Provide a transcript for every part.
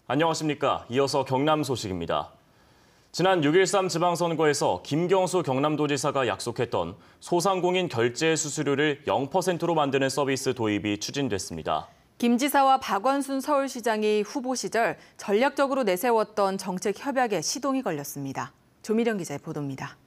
안녕하십니까. 이어서 경남 소식입니다. 지난 6.13 지방선거에서 김경수 경남도지사가 약속했던 소상공인 결제 수수료를 0%로 만드는 서비스 도입이 추진됐습니다. 김 지사와 박원순 서울시장이 후보 시절 전략적으로 내세웠던 정책 협약에 시동이 걸렸습니다. 조미령 기자의 보도입니다.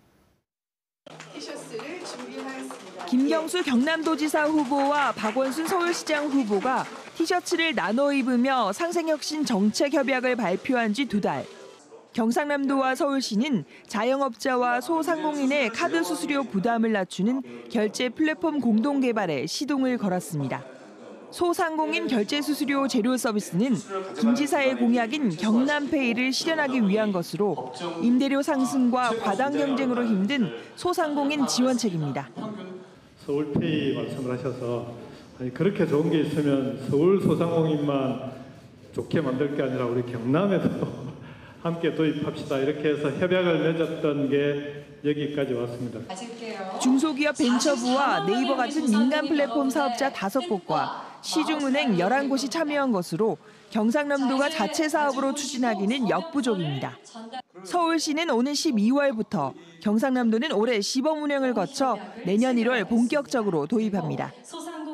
김경수 경남도지사 후보와 박원순 서울시장 후보가 티셔츠를 나눠 입으며 상생혁신 정책 협약을 발표한 지 2달. 경상남도와 서울시는 자영업자와 소상공인의 카드 수수료 부담을 낮추는 결제 플랫폼 공동 개발에 시동을 걸었습니다. 소상공인 결제 수수료 제로 서비스는 김 지사의 공약인 경남페이를 실현하기 위한 것으로 임대료 상승과 과당 경쟁으로 힘든 소상공인 지원책입니다. 서울페이 말씀을 하셔서 그렇게 좋은 게 있으면 서울 소상공인만 좋게 만들 게 아니라 우리 경남에도 함께 도입합시다. 이렇게 해서 협약을 맺었던 게 여기까지 왔습니다. 중소기업 벤처부와 네이버 같은 민간 플랫폼 사업자 5곳과 시중은행 11곳이 참여한 것으로 경상남도가 자체 사업으로 추진하기는 역부족입니다. 서울시는 오는 12월부터, 경상남도는 올해 시범 운영을 거쳐 내년 1월 본격적으로 도입합니다.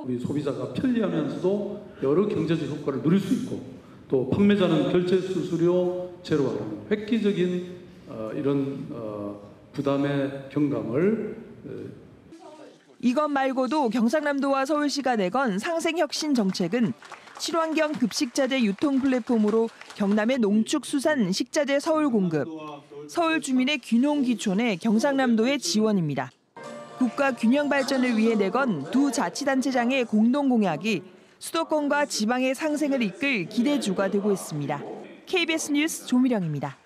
우리 소비자가 편리하면서도 여러 경제적 효과를 누릴 수 있고 또 판매자는 결제 수수료 제로화라는 획기적인 이런 부담의 경감을 이것 말고도 경상남도와 서울시가 내건 상생혁신 정책은 친환경 급식자재 유통 플랫폼으로 경남의 농축수산 식자재 서울 공급, 서울 주민의 귀농귀촌에 경상남도의 지원입니다. 국가 균형 발전을 위해 내건 두 자치단체장의 공동 공약이 수도권과 지방의 상생을 이끌 기대주가 되고 있습니다. KBS 뉴스 조미령입니다.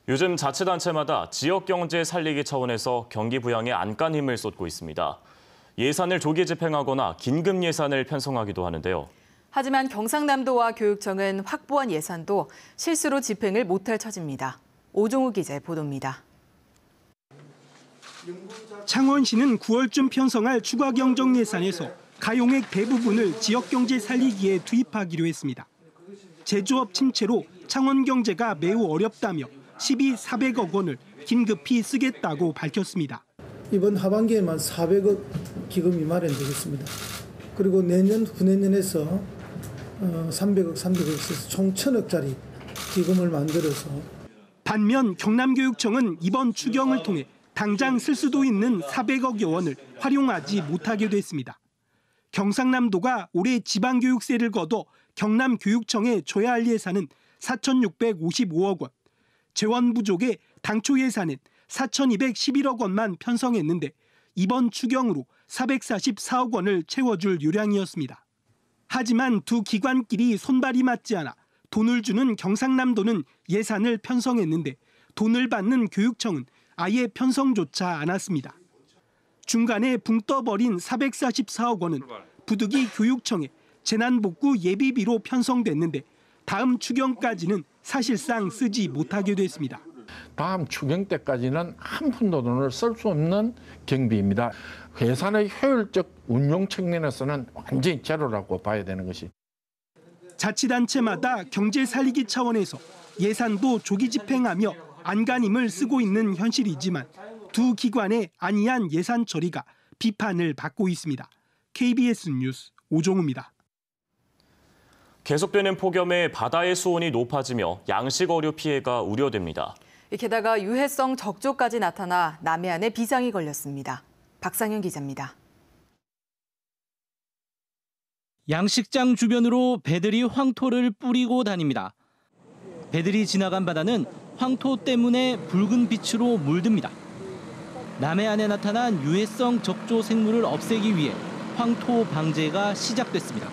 요즘 자치단체마다 지역 경제 살리기 차원에서 경기 부양에 안간 힘을 쏟고 있습니다. 예산을 조기 집행하거나 긴급 예산을 편성하기도 하는데요. 하지만 경상남도와 교육청은 확보한 예산도 실수로 집행을 못할 처지입니다. 오종우 기자의 보도입니다. 창원시는 9월쯤 편성할 추가 경정 예산에서 가용액 대부분을 지역 경제 살리기에 투입하기로 했습니다. 제조업 침체로 창원 경제가 매우 어렵다며 400억 원을 긴급히 쓰겠다고 밝혔습니다. 이번 하반기에만 400억 기금이 마련되겠습니다. 그리고 내년, 후내년에서 300억에서 총 1,000억짜리 기금을 만들어서. 반면 경남교육청은 이번 추경을 통해 당장 쓸 수도 있는 400억여 원을 활용하지 못하게 됐습니다. 경상남도가 올해 지방교육세를 거둬 경남교육청에 줘야 할 예산은 4,655억 원, 재원 부족에 당초 예산은 4,211억 원만 편성했는데 이번 추경으로 444억 원을 채워줄 요량이었습니다. 하지만 두 기관끼리 손발이 맞지 않아 돈을 주는 경상남도는 예산을 편성했는데 돈을 받는 교육청은 아예 편성조차 않았습니다. 중간에 붕 떠버린 444억 원은 부득이 교육청에 재난복구 예비비로 편성됐는데 다음 추경까지는 사실상 쓰지 못하게 됐습니다. 다음 추경 때까지는 한 푼도 돈을 쓸 수 없는 경비입니다. 예산의 효율적 운용 측면에서는 완전히 제로라고 봐야 되는 것이. 자치단체마다 경제 살리기 차원에서 예산도 조기 집행하며 안간힘을 쓰고 있는 현실이지만 두 기관의 안이한 예산 처리가 비판을 받고 있습니다. KBS 뉴스 오종우입니다. 계속되는 폭염에 바다의 수온이 높아지며 양식 어류 피해가 우려됩니다. 게다가 유해성 적조까지 나타나 남해안에 비상이 걸렸습니다. 박상현 기자입니다. 양식장 주변으로 배들이 황토를 뿌리고 다닙니다. 배들이 지나간 바다는 황토 때문에 붉은 빛으로 물듭니다. 남해안에 나타난 유해성 적조 생물을 없애기 위해 황토 방제가 시작됐습니다.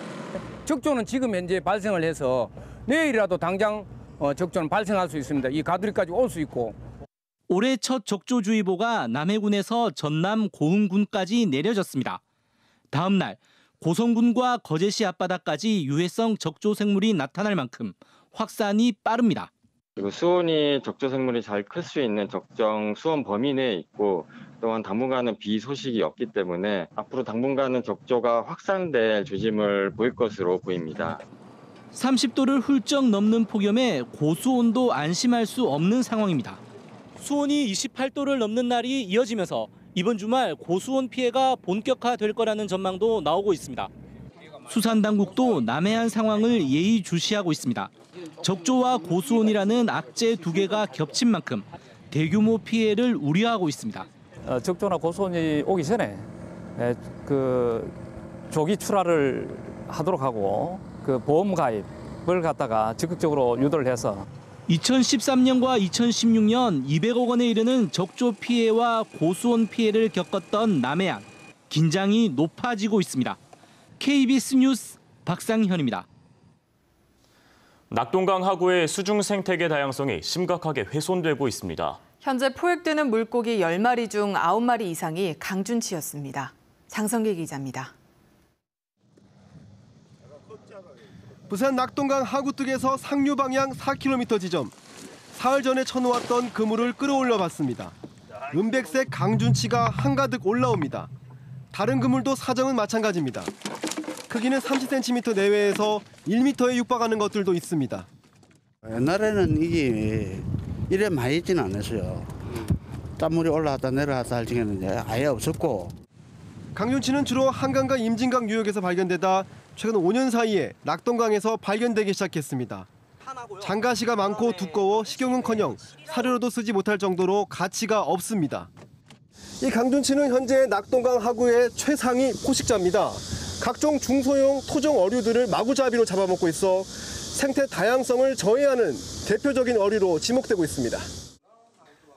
적조는 지금 현재 발생을 해서 내일이라도 당장 적조는 발생할 수 있습니다. 이 가두리까지 올 수 있고. 올해 첫 적조주의보가 남해군에서 전남 고흥군까지 내려졌습니다. 다음 날 고성군과 거제시 앞바다까지 유해성 적조 생물이 나타날 만큼 확산이 빠릅니다. 그리고 수온이 적조 생물이 잘 클 수 있는 적정 수온 범위 내에 있고 또한 당분간은 비 소식이 없기 때문에 앞으로 당분간은 적조가 확산될 조짐을 보일 것으로 보입니다. 30도를 훌쩍 넘는 폭염에 고수온도 안심할 수 없는 상황입니다. 수온이 28도를 넘는 날이 이어지면서 이번 주말 고수온 피해가 본격화될 거라는 전망도 나오고 있습니다. 수산당국도 남해안 상황을 예의주시하고 있습니다. 적조와 고수온이라는 악재 두 개가 겹친 만큼 대규모 피해를 우려하고 있습니다. 적조나 고수온이 오기 전에 조기 출하를 하도록 하고 보험 가입을 갖다가 적극적으로 유도를 해서 2013년과 2016년 200억 원에 이르는 적조 피해와 고수온 피해를 겪었던 남해안. 긴장이 높아지고 있습니다. KBS 뉴스 박상현입니다. 낙동강 하구의 수중 생태계 다양성이 심각하게 훼손되고 있습니다. 현재 포획되는 물고기 10마리 중 9마리 이상이 강준치였습니다. 장성기 기자입니다. 부산 낙동강 하구뚝에서 상류 방향 4km 지점. 사흘 전에 쳐놓았던 그물을 끌어올려 봤습니다. 은백색 강준치가 한가득 올라옵니다. 다른 그물도 사정은 마찬가지입니다. 크기는 30cm 내외에서 1m에 육박하는 것들도 있습니다. 옛날에는 이게 이래 많이 있지는 않았어요. 땀물이 올라왔다 내려왔다 할 적에는 아예 없었고. 강준치는 주로 한강과 임진강 유역에서 발견되다 최근 5년 사이에 낙동강에서 발견되기 시작했습니다. 장가시가 많고 두꺼워 식용은커녕 사료로도 쓰지 못할 정도로 가치가 없습니다. 이 강준치는 현재 낙동강 하구의 최상위 포식자입니다. 각종 중소형 토종 어류들을 마구잡이로 잡아먹고 있어 생태 다양성을 저해하는 대표적인 어류로 지목되고 있습니다.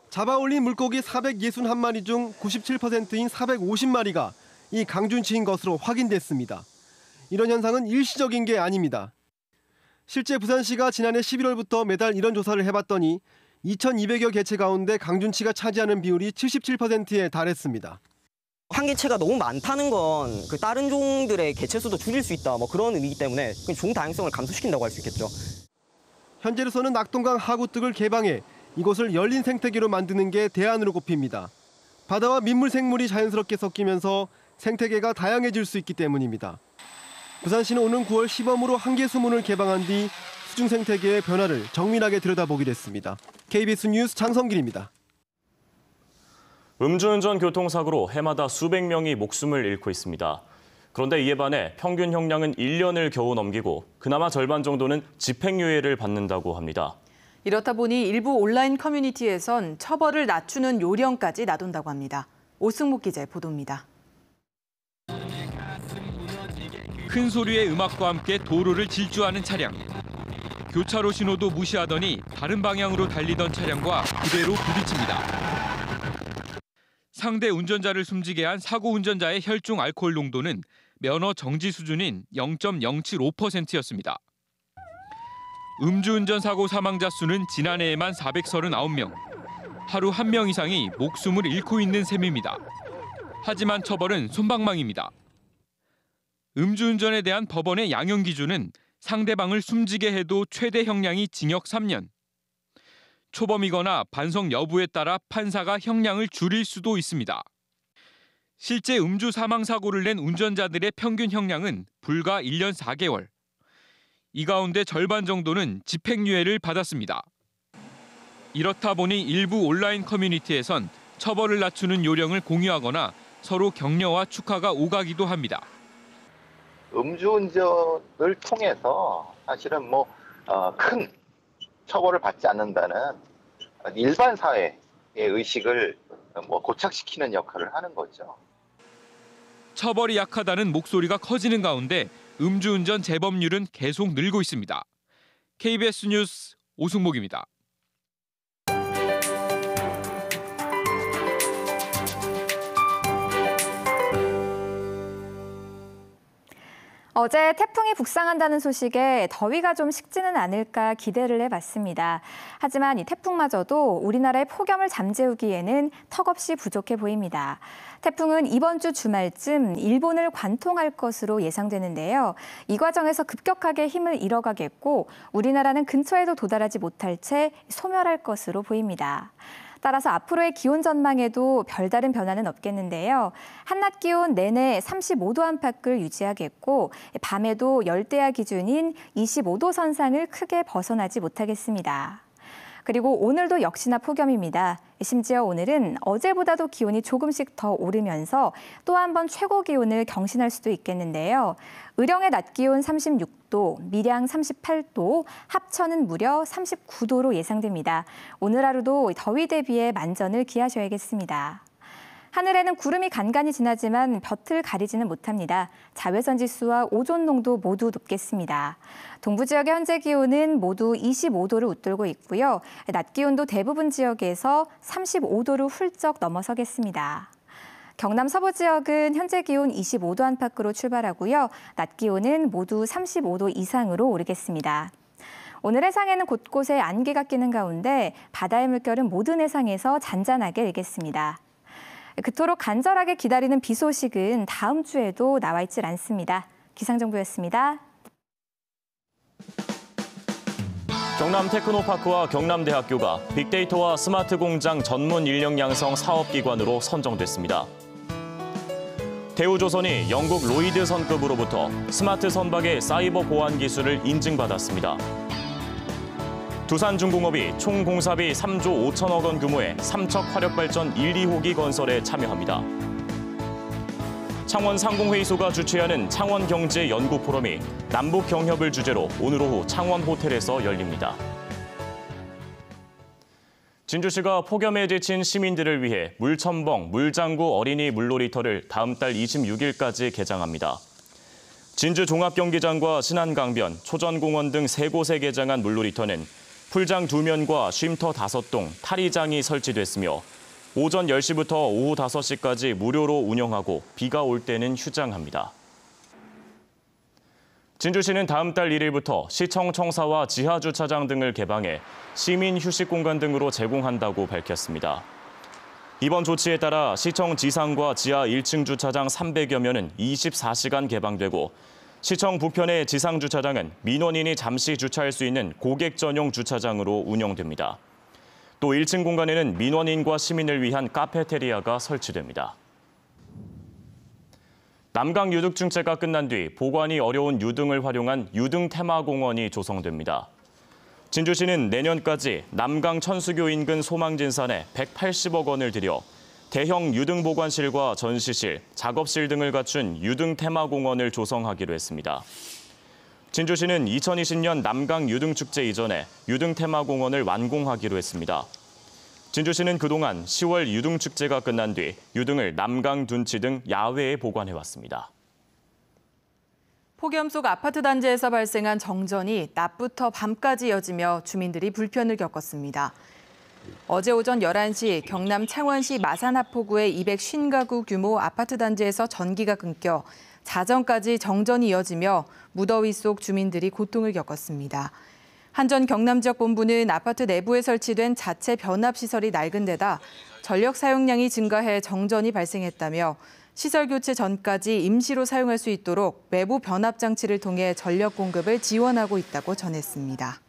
잡아올린 물고기 461마리 중 97%인 450마리가 이 강준치인 것으로 확인됐습니다. 이런 현상은 일시적인 게 아닙니다. 실제 부산시가 지난해 11월부터 매달 이런 조사를 해봤더니 2,200여 개체 가운데 강준치가 차지하는 비율이 77%에 달했습니다. 한개체가 너무 많다는 건 다른 종들의 개체 수도 줄일 수 있다 그런 의미이기 때문에 종 다양성을 감소시킨다고 할 수 있겠죠. 현재로서는 낙동강 하구뚝을 개방해 이곳을 열린 생태계로 만드는 게 대안으로 꼽힙니다. 바다와 민물 생물이 자연스럽게 섞이면서 생태계가 다양해질 수 있기 때문입니다. 부산시는 오는 9월 시범으로 한개 수문을 개방한 뒤 수중 생태계의 변화를 정밀하게 들여다보기로 했습니다. KBS 뉴스 장성길입니다. 음주운전 교통사고로 해마다 수백 명이 목숨을 잃고 있습니다. 그런데 이에 반해 평균 형량은 1년을 겨우 넘기고 그나마 절반 정도는 집행유예를 받는다고 합니다. 이렇다 보니 일부 온라인 커뮤니티에선 처벌을 낮추는 요령까지 나돈다고 합니다. 오승목 기자의 보도입니다. 큰 소리의 음악과 함께 도로를 질주하는 차량. 교차로 신호도 무시하더니 다른 방향으로 달리던 차량과 그대로 부딪힙니다. 상대 운전자를 숨지게 한 사고 운전자의 혈중 알코올 농도는 면허 정지 수준인 0.075%였습니다. 음주운전 사고 사망자 수는 지난해에만 439명. 하루 1명 이상이 목숨을 잃고 있는 셈입니다. 하지만 처벌은 솜방망이입니다. 음주운전에 대한 법원의 양형 기준은 상대방을 숨지게 해도 최대 형량이 징역 3년. 초범이거나 반성 여부에 따라 판사가 형량을 줄일 수도 있습니다. 실제 음주 사망 사고를 낸 운전자들의 평균 형량은 불과 1년 4개월. 이 가운데 절반 정도는 집행유예를 받았습니다. 이렇다 보니 일부 온라인 커뮤니티에선 처벌을 낮추는 요령을 공유하거나 서로 격려와 축하가 오가기도 합니다. 음주운전을 통해서 사실은 큰 처벌을 받지 않는다는 일반 사회의 의식을 고착시키는 역할을 하는 거죠. 처벌이 약하다는 목소리가 커지는 가운데 음주운전 재범률은 계속 늘고 있습니다. KBS 뉴스 오승목입니다. 어제 태풍이 북상한다는 소식에 더위가 좀 식지는 않을까 기대를 해봤습니다. 하지만 이 태풍마저도 우리나라의 폭염을 잠재우기에는 턱없이 부족해 보입니다. 태풍은 이번 주 주말쯤 일본을 관통할 것으로 예상되는데요. 이 과정에서 급격하게 힘을 잃어가겠고 우리나라는 근처에도 도달하지 못할 채 소멸할 것으로 보입니다. 따라서 앞으로의 기온 전망에도 별다른 변화는 없겠는데요. 한낮 기온 내내 35도 안팎을 유지하겠고 밤에도 열대야 기준인 25도 선상을 크게 벗어나지 못하겠습니다. 그리고 오늘도 역시나 폭염입니다. 심지어 오늘은 어제보다도 기온이 조금씩 더 오르면서 또 한 번 최고 기온을 경신할 수도 있겠는데요. 의령의 낮 기온 36도, 밀양 38도, 합천은 무려 39도로 예상됩니다. 오늘 하루도 더위 대비해 만전을 기하셔야겠습니다. 하늘에는 구름이 간간히 지나지만 볕을 가리지는 못합니다. 자외선 지수와 오존 농도 모두 높겠습니다. 동부 지역의 현재 기온은 모두 25도를 웃돌고 있고요. 낮 기온도 대부분 지역에서 35도를 훌쩍 넘어서겠습니다. 경남 서부 지역은 현재 기온 25도 안팎으로 출발하고요. 낮 기온은 모두 35도 이상으로 오르겠습니다. 오늘 해상에는 곳곳에 안개가 끼는 가운데 바다의 물결은 모든 해상에서 잔잔하게 일겠습니다. 그토록 간절하게 기다리는 비 소식은 다음 주에도 나와 있질 않습니다. 기상정보였습니다. 경남 테크노파크와 경남대학교가 빅데이터와 스마트 공장 전문 인력 양성 사업기관으로 선정됐습니다. 대우조선이 영국 로이드 선급으로부터 스마트 선박의 사이버 보안 기술을 인증받았습니다. 두산중공업이 총 공사비 3조 5천억 원 규모의 삼척 화력발전 1, 2호기 건설에 참여합니다. 창원 상공회의소가 주최하는 창원경제연구포럼이 남북 경협을 주제로 오늘 오후 창원 호텔에서 열립니다. 진주시가 폭염에 지친 시민들을 위해 물첨벙, 물장구 어린이 물놀이터를 다음 달 26일까지 개장합니다. 진주 종합경기장과 신안강변, 초전공원 등 3곳에 개장한 물놀이터는 풀장 2면과 쉼터 5동, 탈의장이 설치됐으며 오전 10시부터 오후 5시까지 무료로 운영하고 비가 올 때는 휴장합니다. 진주시는 다음 달 1일부터 시청 청사와 지하주차장 등을 개방해 시민 휴식 공간 등으로 제공한다고 밝혔습니다. 이번 조치에 따라 시청 지상과 지하 1층 주차장 300여 면은 24시간 개방되고 시청 북편의 지상 주차장은 민원인이 잠시 주차할 수 있는 고객 전용 주차장으로 운영됩니다. 또 1층 공간에는 민원인과 시민을 위한 카페테리아가 설치됩니다. 남강 유등 축제가 끝난 뒤 보관이 어려운 유등을 활용한 유등 테마공원이 조성됩니다. 진주시는 내년까지 남강 천수교 인근 소망진산에 180억 원을 들여 대형 유등 보관실과 전시실, 작업실 등을 갖춘 유등 테마공원을 조성하기로 했습니다. 진주시는 2020년 남강 유등축제 이전에 유등 테마공원을 완공하기로 했습니다. 진주시는 그동안 10월 유등축제가 끝난 뒤 유등을 남강 둔치 등 야외에 보관해왔습니다. 폭염 속 아파트 단지에서 발생한 정전이 낮부터 밤까지 이어지며 주민들이 불편을 겪었습니다. 어제 오전 11시 경남 창원시 마산하포구의 250가구 규모 아파트 단지에서 전기가 끊겨 자정까지 정전이 이어지며 무더위 속 주민들이 고통을 겪었습니다. 한전 경남지역본부는 아파트 내부에 설치된 자체 변압시설이 낡은 데다 전력 사용량이 증가해 정전이 발생했다며 시설 교체 전까지 임시로 사용할 수 있도록 외부 변압 장치를 통해 전력 공급을 지원하고 있다고 전했습니다.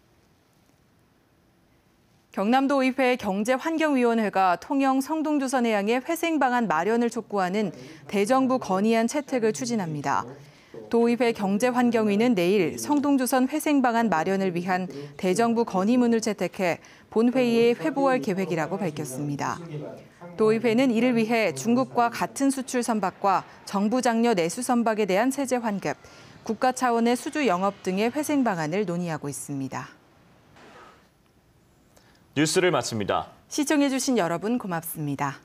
경남도의회 경제환경위원회가 통영 성동주선 해양의 회생 방안 마련을 촉구하는 대정부 건의안 채택을 추진합니다. 도의회 경제환경위는 내일 성동주선 회생 방안 마련을 위한 대정부 건의문을 채택해 본회의에 회부할 계획이라고 밝혔습니다. 도의회는 이를 위해 중국과 같은 수출 선박과 정부 장려 내수 선박에 대한 세제 환급, 국가 차원의 수주 영업 등의 회생 방안을 논의하고 있습니다. 뉴스를 마칩니다. 시청해주신 여러분 고맙습니다.